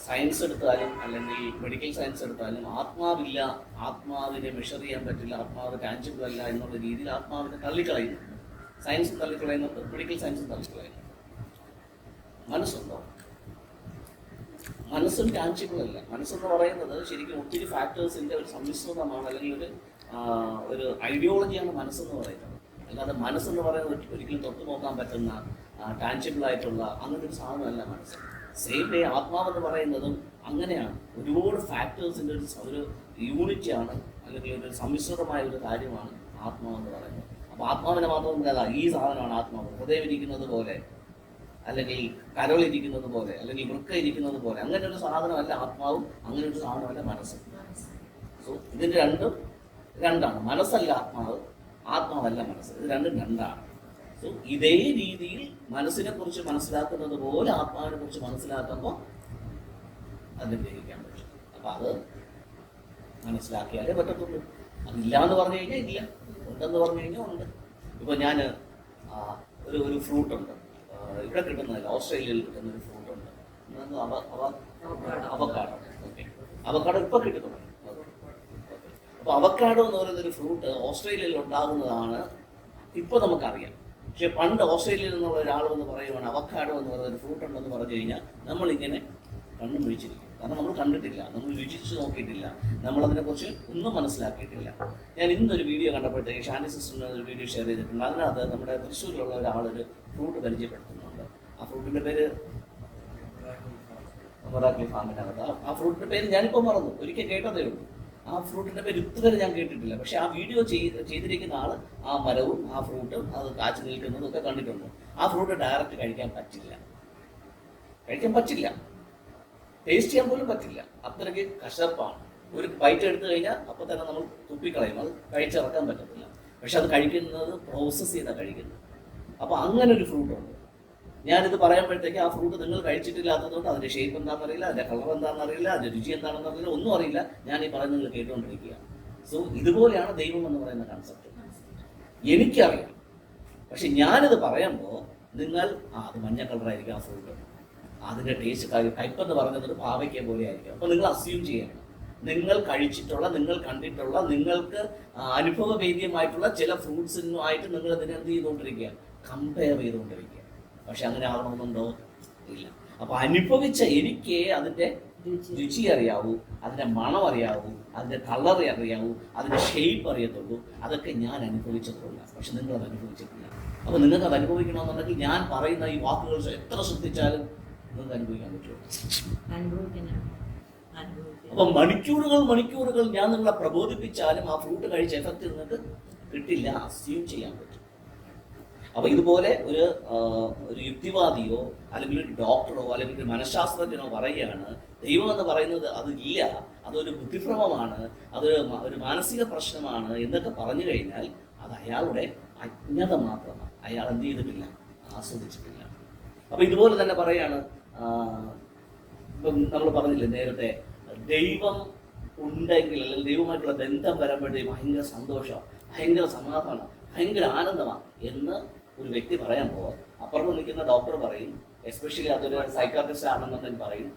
Science എടുത്താലും അല്ലെങ്കിൽ medical science എടുത്താലും ആത്മാവില്ല, ആത്മാവിനെ മെഷർ ചെയ്യാൻ പറ്റില്ല, ആത്മാവ് ടാഞ്ചിബിൾ അല്ല എന്നുള്ള രീതിയിൽ ആത്മാവിനെ തള്ളിക്കളയുന്നുണ്ട്. സയൻസും തള്ളിക്കളയുന്നുണ്ട്, മെഡിക്കൽ സയൻസും തള്ളിക്കളയുന്നുണ്ട്. മനസ്സുണ്ടോ? മനസ്സും ടാഞ്ചിബിൾ അല്ല. മനസ്സെന്ന് പറയുന്നത് ശരിക്കും ഒത്തിരി ഫാക്ടേഴ്സിൻ്റെ ഒരു സമ്മിശ്രിതമാണ്, അല്ലെങ്കിൽ ഒരു ഐഡിയോളജിയാണ് മനസ്സെന്ന് പറയുന്നത്. അല്ലാതെ മനസ്സെന്ന് പറയുന്നത് ഒരിക്കലും തൊട്ട് നോക്കാൻ പറ്റുന്ന ടാഞ്ചിബിൾ ആയിട്ടുള്ള അങ്ങനെ ഒരു സാധനമല്ല മനസ്സ്. സെയിം ഡേ ആത്മാവെന്ന് പറയുന്നതും അങ്ങനെയാണ്. ഒരുപാട് ഫാക്ടേഴ്സിൻ്റെ ഒരു യൂണിറ്റാണ്, അല്ലെങ്കിൽ ഒരു സമ്മിശ്രിതമായ ഒരു കാര്യമാണ് ആത്മാവെന്ന് പറയുന്നത്. അപ്പോൾ ആത്മാവിനെ മാത്രം അല്ല, ഈ സാധനമാണ് ആത്മാവ്. ഹൃദയം ഇരിക്കുന്നത് പോലെ, അല്ലെങ്കിൽ കരളിരിക്കുന്നത് പോലെ, അല്ലെങ്കിൽ വൃക്ക ഇരിക്കുന്നത് പോലെ, അങ്ങനെ ഒരു സാധനമല്ല ആത്മാവും, അങ്ങനെ ഒരു സാധനമല്ല മനസ്സ്. സോ ഇതിൻ്റെ രണ്ടാണ്. മനസ്സല്ല ആത്മാവ്, ആത്മാവല്ല മനസ്സ്. ഇത് രണ്ടാണ്. സോ ഇതേ രീതിയിൽ മനസ്സിനെ കുറിച്ച് മനസ്സിലാക്കുന്നത് പോലെ ആത്മാവിനെ കുറിച്ച് മനസ്സിലാക്കുമ്പോൾ അതിനെ ഗ്രഹിക്കാൻ പറ്റും. അപ്പം അത് മനസ്സിലാക്കിയാലേ പറ്റത്തുള്ളൂ. അതില്ല എന്ന് പറഞ്ഞു കഴിഞ്ഞാൽ ഇല്ല, ഉണ്ടെന്ന് പറഞ്ഞു കഴിഞ്ഞാൽ ഉണ്ട്. ഇപ്പോൾ ഞാൻ ഒരു ഫ്രൂട്ടുണ്ട്, ഇവിടെ കിട്ടുന്നതല്ല, ഓസ്ട്രേലിയയിൽ കിട്ടുന്ന ഒരു ഫ്രൂട്ടുണ്ട്, അവക്കാഡോ. ഓക്കെ, അവക്കാഡോ ഇപ്പോൾ കിട്ടുന്നുണ്ട്. അപ്പോൾ അവക്കാഡോ എന്ന് പറയുന്നൊരു ഫ്രൂട്ട് ഓസ്ട്രേലിയയിൽ ഉണ്ടാകുന്നതാണ് ഇപ്പോൾ നമുക്കറിയാം. പക്ഷെ പണ്ട് ഓസ്ട്രേലിയയിൽ നിന്നുള്ള ഒരാൾ എന്ന് പറയുവാണ് അവക്കാഡോ എന്ന് പറയുന്നൊരു ഫ്രൂട്ട് ഉണ്ടെന്ന് പറഞ്ഞു കഴിഞ്ഞാൽ നമ്മളിങ്ങനെ കണ്ണും വിളിച്ചിരിക്കും. കാരണം നമ്മൾ കണ്ടിട്ടില്ല, നമ്മൾ രുചിച്ച് നോക്കിയിട്ടില്ല, നമ്മളതിനെക്കുറിച്ച് ഒന്നും മനസ്സിലാക്കിയിട്ടില്ല. ഞാൻ ഇന്നൊരു വീഡിയോ കണ്ടപ്പോഴത്തേക്ക് ഷാനി സിസ്റ്ററിന് ഒരു വീഡിയോ ഷെയർ ചെയ്തിട്ടുണ്ട്. അതിനകത്ത് നമ്മുടെ തൃശ്ശൂരിലുള്ള ഒരാളൊരു ഫ്രൂട്ട് പരിചയപ്പെടുത്തുന്നുണ്ട്. ആ ഫ്രൂട്ടിൻ്റെ പേര് മൊറാക്കിൾ ഫാമിനകത്ത്. ആ ഫ്രൂട്ടിൻ്റെ പേര് ഞാനിപ്പോൾ മറന്നു, ഒരിക്കൽ കേട്ടതേ ഉള്ളൂ. ആ ഫ്രൂട്ടിൻ്റെ പേര് ഇതുവരെ ഞാൻ കേട്ടിട്ടില്ല. പക്ഷെ ആ വീഡിയോ ചെയ്തിരിക്കുന്ന ആൾ ആ മരവും ആ ഫ്രൂട്ടും അത് കാച്ചു നിൽക്കുന്നതും ഒക്കെ കണ്ടിട്ടുണ്ട്. ആ ഫ്രൂട്ട് ഡയറക്റ്റ് കഴിക്കാൻ പറ്റില്ല, ടേസ്റ്റ് ചെയ്യാൻ പോലും പറ്റില്ല, അത്രയ്ക്ക് കശപ്പാണ്. ഒരു ബൈറ്റ് എടുത്തു കഴിഞ്ഞാൽ അപ്പോൾ തന്നെ നമ്മൾ തുപ്പിക്കളയും, അത് കഴിച്ചിറക്കാൻ പറ്റത്തില്ല. പക്ഷെ അത് കഴിക്കുന്നത് പ്രോസസ്സ് ചെയ്താണ് കഴിക്കുന്നത്. അപ്പോൾ അങ്ങനെ ഒരു ഫ്രൂട്ടുണ്ട്. ഞാനിത് പറയുമ്പോഴത്തേക്ക് ആ ഫ്രൂട്ട് നിങ്ങൾ കഴിച്ചിട്ടില്ലാത്തതുകൊണ്ട് അതിൻ്റെ ഷേപ്പ് എന്താണെന്ന് അറിയില്ല, അതിൻ്റെ കളർ എന്താണെന്ന് അറിയില്ല, അതിൻ്റെ രുചി എന്താണെന്ന് അറിയില്ല, ഒന്നും അറിയില്ല. ഞാൻ ഈ പറയുന്നത് നിങ്ങൾ കേട്ടുകൊണ്ടിരിക്കുകയാണ്. സോ ഇതുപോലെയാണ് ദൈവം എന്ന് പറയുന്ന കൺസെപ്റ്റ്. എനിക്കറിയാം, പക്ഷെ ഞാനിത് പറയുമ്പോൾ നിങ്ങൾ അത് മഞ്ഞ കളറായിരിക്കും ആ ഫ്രൂട്ട്, അതിൻ്റെ ടേസ്റ്റ് കയ്പെന്ന് പറയുന്നത് പാവയ്ക്ക പോലെ ആയിരിക്കും. അപ്പോൾ നിങ്ങൾ അസ്യൂം ചെയ്യണം, നിങ്ങൾ കഴിച്ചിട്ടുള്ള, നിങ്ങൾ കണ്ടിട്ടുള്ള, നിങ്ങൾക്ക് അനുഭവവേദ്യമായിട്ടുള്ള ചില ഫ്രൂട്ട്സിനുമായിട്ട് നിങ്ങൾ അതിനെ എന്ത് ചെയ്തുകൊണ്ടിരിക്കുക, കമ്പയർ ചെയ്തുകൊണ്ടിരിക്കുക. പക്ഷെ അങ്ങനെ ആവണമെന്നുണ്ടോ? ഇല്ല. അപ്പോൾ അനുഭവിച്ച എനിക്ക് അതിൻ്റെ രുചി അറിയാവൂ, അതിൻ്റെ മണം അറിയാവൂ, അതിൻ്റെ കളർ അറിയാവൂ, അതിൻ്റെ ഷേപ്പ് അറിയത്തുള്ളൂ. അതൊക്കെ ഞാൻ അനുഭവിച്ചിട്ടുള്ള, പക്ഷെ നിങ്ങളത് അനുഭവിച്ചിട്ടില്ല. അപ്പോൾ നിങ്ങൾക്ക് അത് അനുഭവിക്കണമെന്നുണ്ടെങ്കിൽ ഞാൻ പറയുന്ന ഈ വാക്കുകൾ എത്ര ശ്രദ്ധിച്ചാലും നിങ്ങൾക്ക് അനുഭവിക്കാൻ പറ്റുമോ? അപ്പം മണിക്കൂറുകൾ ഞാൻ നിങ്ങളെ പ്രബോധിപ്പിച്ചാലും ആ ഫ്രൂട്ട് കഴിച്ച എഫക്റ്റ് നിങ്ങൾക്ക് കിട്ടില്ല, അസ്യൂം ചെയ്യാൻ പറ്റും. അപ്പോൾ ഇതുപോലെ ഒരു യുക്തിവാദിയോ അല്ലെങ്കിൽ ഒരു ഡോക്ടറോ അല്ലെങ്കിൽ ഒരു മനഃശാസ്ത്രജ്ഞനോ പറയുകയാണ് ദൈവം എന്ന് പറയുന്നത് അത് ഇല്ല, അതൊരു ബുദ്ധിഭ്രമമാണ്, അതൊരു മാനസിക പ്രശ്നമാണ് എന്നൊക്കെ പറഞ്ഞു കഴിഞ്ഞാൽ അത് അയാളുടെ അജ്ഞത മാത്രമാണ്. അയാൾ എന്ത് ചെയ്തിട്ടില്ല, ആസ്വദിച്ചിട്ടില്ല. അപ്പോൾ ഇതുപോലെ തന്നെ പറയാണ്, ഇപ്പം നമ്മൾ പറഞ്ഞില്ലേ നേരത്തെ, ദൈവം ഉണ്ടെങ്കിൽ അല്ലെങ്കിൽ ദൈവമായിട്ടുള്ള ബന്ധം വരുമ്പോഴത്തേക്ക് ഭയങ്കര സന്തോഷമാണ്, ഭയങ്കര സമാധാനം, ഭയങ്കര ആനന്ദമാണ് എന്ന് ഒരു വ്യക്തി പറയുമ്പോൾ അപ്പുറത്ത് നിൽക്കുന്ന ഡോക്ടർ പറയും, എസ്പെഷ്യലി അതൊരു സൈക്കാട്രിസ്റ്റ് ആണെന്നുണ്ടെങ്കിൽ പറയും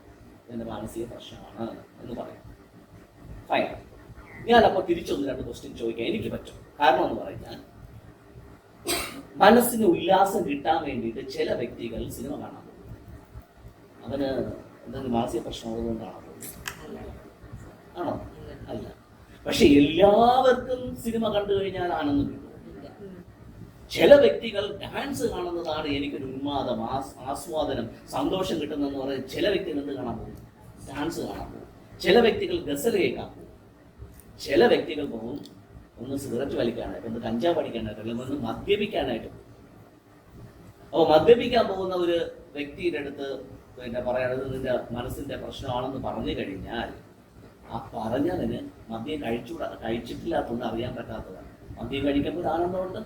ഇതിൻ്റെ മാനസിക പ്രശ്നമാണ് എന്ന് പറയും. ഫൈൻ. ഞാനപ്പോൾ തിരിച്ചൊന്ന് രണ്ട് ക്വസ്റ്റ്യൻ ചോദിക്കാൻ എനിക്ക് പറ്റും. കാരണം എന്ന് പറഞ്ഞാൽ മനസ്സിന് ഉല്ലാസം കിട്ടാൻ വേണ്ടിയിട്ട് ചില വ്യക്തികൾ സിനിമ കാണാൻ പോകും. അവന് എന്തെങ്കിലും മാനസിക പ്രശ്നമുള്ളതുകൊണ്ടാണ് പോകുന്നത്, ആണോ? അല്ല. പക്ഷെ എല്ലാവർക്കും സിനിമ കണ്ടു കഴിഞ്ഞാൽ ആനന്ദം കിട്ടും. ചില വ്യക്തികൾ ഡാൻസ് കാണുന്നതാണ് എനിക്കൊരു ഉന്മാദം, ആസ്വാദനം, സന്തോഷം കിട്ടുന്നതെന്ന് പറയുന്നത്. ചില വ്യക്തികൾ എന്ത് കാണാൻ പോകും? ഡാൻസ് കാണാൻ പോകും. ചില വ്യക്തികൾ ഗസൽ കേൾക്കാൻ പോകും. ചില വ്യക്തികൾ പോകും ഒന്ന് സിഗരറ്റ് വലിക്കാനായിട്ട്, ഒന്ന് കഞ്ചാവ് അടിക്കാനായിട്ട്, അല്ലെങ്കിൽ ഒന്ന് മദ്യപിക്കാനായിട്ട്. അപ്പോൾ മദ്യപിക്കാൻ പോകുന്ന ഒരു വ്യക്തിയുടെ അടുത്ത് പിന്നെ പറയണത് നിന്റെ മനസ്സിന്റെ പ്രശ്നമാണെന്ന് പറഞ്ഞു കഴിഞ്ഞാൽ ആ പറഞ്ഞതിന് മദ്യം കഴിച്ചിട്ടില്ലാത്തതുകൊണ്ട് അറിയാൻ പറ്റാത്തതാണ്. മദ്യം കഴിക്കുമ്പോൾ ആനന്ദമുണ്ട്,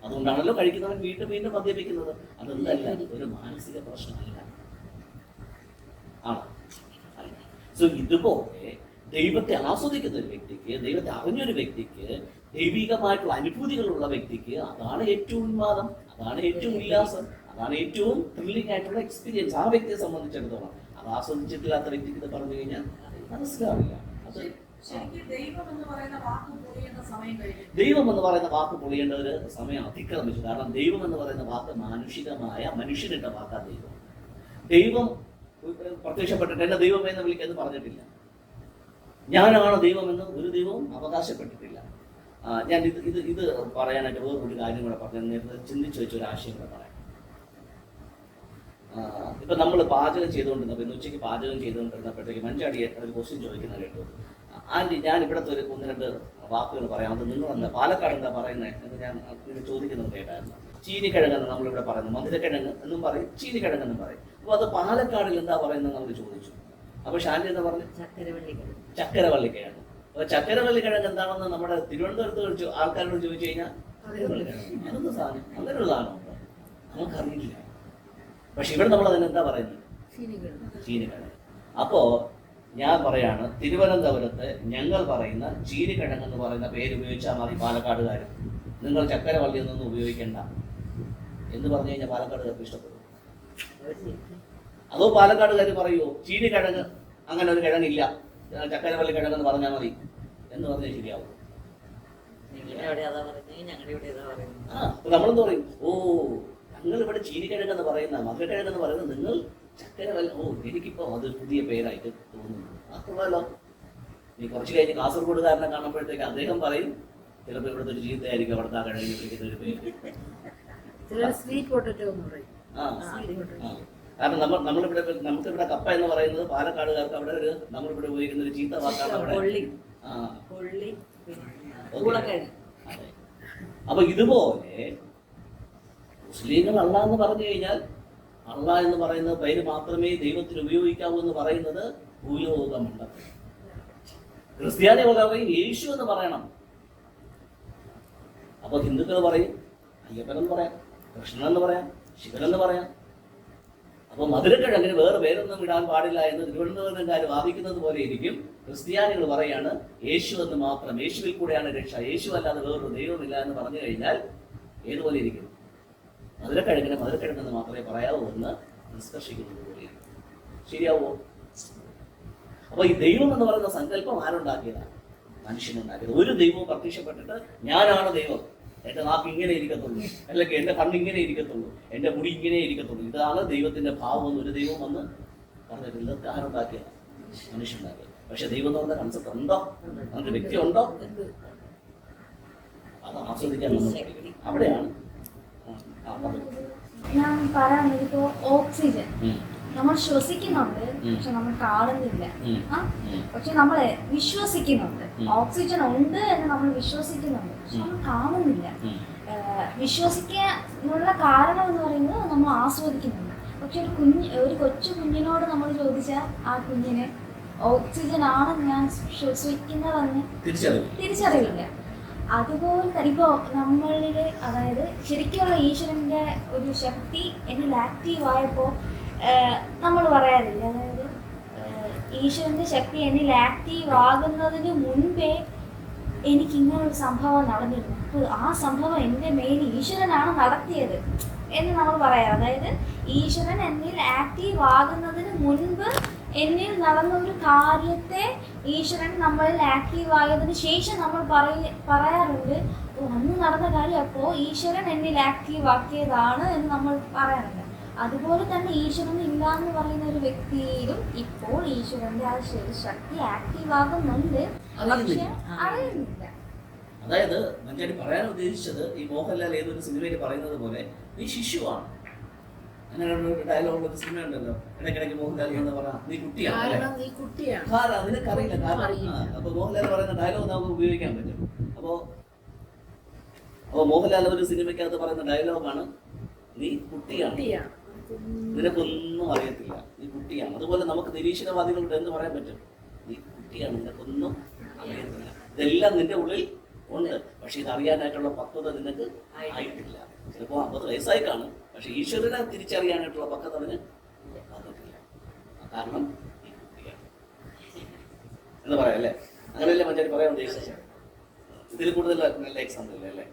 അതുകൊണ്ടാണല്ലോ കഴിക്കുന്നവൻ വീണ്ടും മദ്യപിക്കുന്നത്. അതെന്തല്ല, ഒരു മാനസിക പ്രശ്നമല്ല, ആണോ? അല്ല. സോ ഇതുപോലെ ദൈവത്തെ ആസ്വദിക്കുന്ന ഒരു വ്യക്തിക്ക്, ദൈവത്തെ അറിഞ്ഞൊരു വ്യക്തിക്ക്, ദൈവികമായിട്ടുള്ള അനുഭൂതികളുള്ള വ്യക്തിക്ക് അതാണ് ഏറ്റവും ഉന്മാദം, അതാണ് ഏറ്റവും ഉല്ലാസം, അതാണ് ഏറ്റവും ത്രില്ലിംഗ് ആയിട്ടുള്ള എക്സ്പീരിയൻസ്. ആ വ്യക്തിയെ സംബന്ധിച്ചിടത്തോളം അത് ആസ്വദിച്ചിട്ടില്ലാത്ത വ്യക്തിക്ക് ഇത് പറഞ്ഞു കഴിഞ്ഞാൽ മനസ്സിലാവില്ല. അത് ദൈവം എന്ന് പറയുന്ന വാക്ക് പൊളിയേണ്ട ഒരു സമയം അതിക്രമിച്ചു. കാരണം ദൈവം എന്ന് പറയുന്ന വാക്ക് മാനുഷികമായ മനുഷ്യനിട്ട വാക്കാ ദൈവം. ദൈവം പ്രത്യക്ഷപ്പെട്ടിട്ട് എന്നെ ദൈവം എന്ന് വിളിക്കുന്നത് പറഞ്ഞിട്ടില്ല. ഞാനാണ് ദൈവമെന്ന് ഒരു ദൈവവും അവകാശപ്പെട്ടിട്ടില്ല. ഞാൻ ഇത് പറയാനായിട്ട് വേറൊരു കാര്യം കൂടെ പറഞ്ഞു, നേരത്തെ ചിന്തിച്ചു വെച്ച ഒരു ആശയം കൂടെ പറയാം. ഇപ്പം നമ്മൾ പാചകം ചെയ്തുകൊണ്ടിരുന്നപ്പോൾ ഇന്ന് ഉച്ചയ്ക്ക് പാചകം ചെയ്തുകൊണ്ടിരുന്നപ്പോഴത്തേക്ക് മഞ്ചാടിയെ ഒരു ക്വസ്റ്റ്യൻ ചോദിക്കുന്ന കേട്ടു. ആൻറ്റി, ഞാൻ ഇവിടുത്തെ ഒരു 1-2 വാക്കുകൾ പറയാം, അത് നിങ്ങൾ എന്താ പാലക്കാട് എന്താ പറയുന്നത് എന്ന് ഞാൻ നിങ്ങൾ ചോദിക്കുന്നത് കേട്ടായിരുന്നു. ചീനിക്കിഴങ്ങെന്ന് നമ്മളിവിടെ പറയുന്നു, മധുരക്കിഴങ്ങ് എന്നും പറയും, ചീനിക്കിഴങ്ങെന്നും പറയും. അപ്പോൾ അത് പാലക്കാടിൽ എന്താ പറയുന്നത് നമ്മൾ ചോദിച്ചു. അപ്പോൾ ഷാൻഡി എന്താ പറഞ്ഞു? ചക്കരവള്ളിക്കിഴങ്ങ്. അപ്പോൾ ചക്കരവള്ളിക്കിഴങ്ങ് എന്താണെന്ന് നമ്മുടെ തിരുവനന്തപുരത്ത് ആൾക്കാരോട് ചോദിച്ചു കഴിഞ്ഞാൽ അതൊന്നും സാധനം, അങ്ങനെയുള്ള സാധനമുണ്ടോ നമുക്കറിയില്ല. പക്ഷെ ഇവിടെ നമ്മൾ അതിന് എന്താ പറയുന്നത്? ചീനിക്കിഴങ്ങ്. അപ്പോൾ ഞാൻ പറയാണ്, തിരുവനന്തപുരത്ത് ഞങ്ങൾ പറയുന്ന ചീനിക്കിഴങ്ങ് എന്ന് പറയുന്ന പേര് ഉപയോഗിച്ചാൽ മതി പാലക്കാടുകാർ. നിങ്ങൾ ചക്കരവള്ളി എന്നൊന്നും ഉപയോഗിക്കേണ്ട എന്ന് പറഞ്ഞു കഴിഞ്ഞാൽ പാലക്കാടുകാർക്ക് ഇഷ്ടപ്പെടും. അതോ പാലക്കാടുകാർ പറയുമോ ചീനിക്കിഴങ്ങ് അങ്ങനെ ഒരു കിഴങ്ങില്ല, ചക്കരവള്ളി കിഴങ്ങെന്ന് പറഞ്ഞാൽ മതി എന്ന് പറഞ്ഞാൽ ശരിയാവും? നമ്മളെന്ത് പറയും? ഓ, ഞങ്ങൾ ഇവിടെ ചീനിക്കിഴങ്ങെന്ന് പറയുന്ന മധുരക്കിഴങ്ങെന്ന് പറയുന്നത്, നിങ്ങൾ ചക്കരവള്ളി. ഓ, എനിക്കിപ്പോൾ അത് പുതിയ പേരായിട്ട് തോന്നുന്നു. അതുകൊള്ളാലോ. നീ കുറച്ച് കഴിഞ്ഞ് കാസർഗോഡുകാരനെ കാണുമ്പോഴത്തേക്ക് അദ്ദേഹം പറയും ചിലപ്പോൾ ഇവിടുത്തെ ഒരു ചീത്തയായിരിക്കും അവിടുത്തെ ആ കിഴങ്ങി വിളിക്കുന്ന ഒരു പേര്. കാരണം നമുക്കിവിടെ കപ്പ എന്ന് പറയുന്നത് പാലക്കാടുകാർക്ക് അവിടെ ഒരു നമ്മളിവിടെ ഉപയോഗിക്കുന്ന ഒരു ചീത്ത വാക്കാണ് അവിടെ. അപ്പൊ ഇതുപോലെ മുസ്ലിങ്ങൾ അള്ളാഹ് എന്ന് പറഞ്ഞു കഴിഞ്ഞാൽ അള്ളാഹ് എന്ന് പറയുന്ന പേര് മാത്രമേ ദൈവത്തിന് ഉപയോഗിക്കാവൂ എന്ന് പറയുന്നത് ഭൂലോകമുണ്ട്. ക്രിസ്ത്യാനികൾ പറയും യേശു എന്ന് പറയണം. അപ്പൊ ഹിന്ദുക്കൾ പറയും അയ്യപ്പൻ എന്ന് പറയാം, കൃഷ്ണൻ എന്ന് പറയാം, ശിവൻ എന്ന് പറയാം. അപ്പൊ മധുരക്കിഴങ്ങിന് വേറെ പേരൊന്നും ഇടാൻ പാടില്ല എന്ന് തിരുവനന്തപുരംകാർ വാദിക്കുന്നത് പോലെ ഇരിക്കും ക്രിസ്ത്യാനികൾ പറയാണ് യേശു എന്ന് മാത്രം, യേശുവിൽ കൂടെയാണ് രക്ഷ, യേശു അല്ലാതെ വേറൊരു ദൈവമില്ല എന്ന് പറഞ്ഞു കഴിഞ്ഞാൽ ഏതുപോലെ ഇരിക്കും? മധുരക്കിഴങ്ങെന്ന് മാത്രമേ പറയാവൂ എന്ന് നിഷ്കർഷിക്കുന്നത് പോലെയാണ്. ശരിയാവോ? അപ്പൊ ഈ ദൈവം എന്ന് പറയുന്ന സങ്കല്പം ആരുണ്ടാക്കിയതാണ്? മനുഷ്യനുണ്ടാക്കിയത്. ഒരു ദൈവവും പ്രത്യക്ഷപ്പെട്ടിട്ട് ഞാനാണ് ദൈവം, എന്റെ നാക്ക് ഇങ്ങനെ ഇരിക്കത്തുള്ളൂ, അല്ലെങ്കിൽ എന്റെ കണ്ണ് ഇങ്ങനെ ഇരിക്കത്തുള്ളൂ, എന്റെ മുടി ഇങ്ങനെ ഇരിക്കത്തുള്ളൂ, ഇതാണ് ദൈവത്തിന്റെ ഭാവം എന്ന് ഒരു ദൈവം വന്ന് പറഞ്ഞിട്ടില്ല. ഇതൊക്കെ ആരുണ്ടാക്കിയതാണ്? മനുഷ്യനുണ്ടാക്കിയത്. പക്ഷെ ദൈവം എന്ന് പറഞ്ഞ കൺസെപ്റ്റ് ഉണ്ടോ? അങ്ങനത്തെ വ്യക്തി ഉണ്ടോ? അത് ആസ്വദിക്കാൻ നമ്മൾ അവിടെയാണ്. ഞാൻ പറയാൻ ഇപ്പോ ഓക്സിജൻ നമ്മൾ ശ്വസിക്കുന്നുണ്ട്, പക്ഷെ നമ്മൾ കാണുന്നില്ല. പക്ഷെ നമ്മൾ വിശ്വസിക്കുന്നുണ്ട്, ഓക്സിജൻ ഉണ്ട് എന്ന് നമ്മൾ വിശ്വസിക്കുന്നുണ്ട്, പക്ഷെ നമ്മൾ കാണുന്നില്ല. വിശ്വസിക്കാനുള്ള കാരണം എന്ന് പറയുന്നത് നമ്മൾ ആസ്വദിക്കുന്നുണ്ട്. പക്ഷെ ഒരു കൊച്ചു കുഞ്ഞിനോട് നമ്മൾ ചോദിച്ചാൽ ആ കുഞ്ഞിന് ഓക്സിജൻ ആണ് ഞാൻ ശ്വസിക്കുന്നതെന്ന് തിരിച്ചറിവില്ല. അതുപോലെ തന്നെ ഇപ്പോൾ നമ്മളിൽ, അതായത് ശരിക്കുള്ള ഈശ്വരൻ്റെ ഒരു ശക്തി എന്നിൽ ആക്റ്റീവായപ്പോൾ നമ്മൾ പറയാറില്ല, അതായത് ഈശ്വരൻ്റെ ശക്തി എന്നിൽ ആക്റ്റീവ് ആകുന്നതിന് മുൻപേ എനിക്ക് ഇങ്ങനൊരു സംഭവം നടന്നിരുന്നു, അപ്പോൾ ആ സംഭവം എൻ്റെ മേലിൽ ഈശ്വരനാണ് നടത്തിയത് എന്ന് നമ്മൾ പറയാം. അതായത് ഈശ്വരൻ എന്നിൽ ആക്റ്റീവ് ആകുന്നതിന് മുൻപ് എന്നിൽ നടന്ന ഒരു കാര്യത്തെ ഈശ്വരൻ നമ്മളിൽ ആക്റ്റീവ് ആയതിനു ശേഷം നമ്മൾ പറയാറുണ്ട്, അന്ന് നടന്ന കാര്യം അപ്പോൾ ഈശ്വരൻ എന്നിൽ ആക്റ്റീവ് ആക്കിയതാണ് എന്ന് നമ്മൾ പറയാറുണ്ട്. അതുപോലെ തന്നെ ഈശ്വരൻ ഇല്ല എന്ന് പറയുന്ന ഒരു വ്യക്തിയിലും ഇപ്പോൾ ഈശ്വരന്റെ ആ ശക്തി ആക്റ്റീവ് ആകുന്നുണ്ട്, പക്ഷെ അറിയുന്നില്ല. അതായത് മഞ്ചാടി പറയാൻ ഉദ്ദേശിച്ചത്, ഈ മോഹൻലാൽ ഏതൊരു സിനിമയിൽ പറയുന്നത് പോലെ നീ ശിശുവാണ്. അങ്ങനെ ഒരു ഡയലോഗ് ഒരു സിനിമ ഉണ്ടല്ലോ, ഇടയ്ക്കിടയ്ക്ക് മോഹൻലാൽ എന്ന് പറഞ്ഞാൽ നീ കുട്ടിയാണ്, നിനക്കറിയില്ല. കാരണം അപ്പൊ മോഹൻലാൽ പറയുന്ന ഡയലോഗ് നമുക്ക് ഉപയോഗിക്കാൻ പറ്റും. അപ്പോ മോഹൻലാൽ ഒരു സിനിമയ്ക്കകത്ത് പറയുന്ന ഡയലോഗാണ് നീ കുട്ടിയാണ്, നിനക്കൊന്നും അറിയത്തില്ല, നീ കുട്ടിയാണ്. അതുപോലെ നമുക്ക് നിരീശ്വരവാദികളുടെ എന്ന് പറയാൻ പറ്റും, നീ കുട്ടിയാണ്, നിനക്കൊന്നും അറിയത്തില്ല, ഇതെല്ലാം നിന്റെ ഉള്ളിൽ ഉണ്ട്, പക്ഷെ ഇത് അറിയാനായിട്ടുള്ള പക്വത നിനക്ക് ആയിട്ടില്ല. ചിലപ്പോൾ 50 വയസ്സായി കാണും, പക്ഷെ ഈശ്വരനെ തിരിച്ചറിയാനായിട്ടുള്ള പക്വത അവന് വന്നിട്ടില്ല. കാരണം ഈ കുട്ടിയാണ് എന്ന് പറയാം അല്ലേ? അങ്ങനെയല്ലേ മഞ്ചാടി പറയാൻ ഉദ്ദേശിച്ചത്? ഇതിൽ കൂടുതൽ നല്ല എക്സാമ്പിൾ അല്ലേ?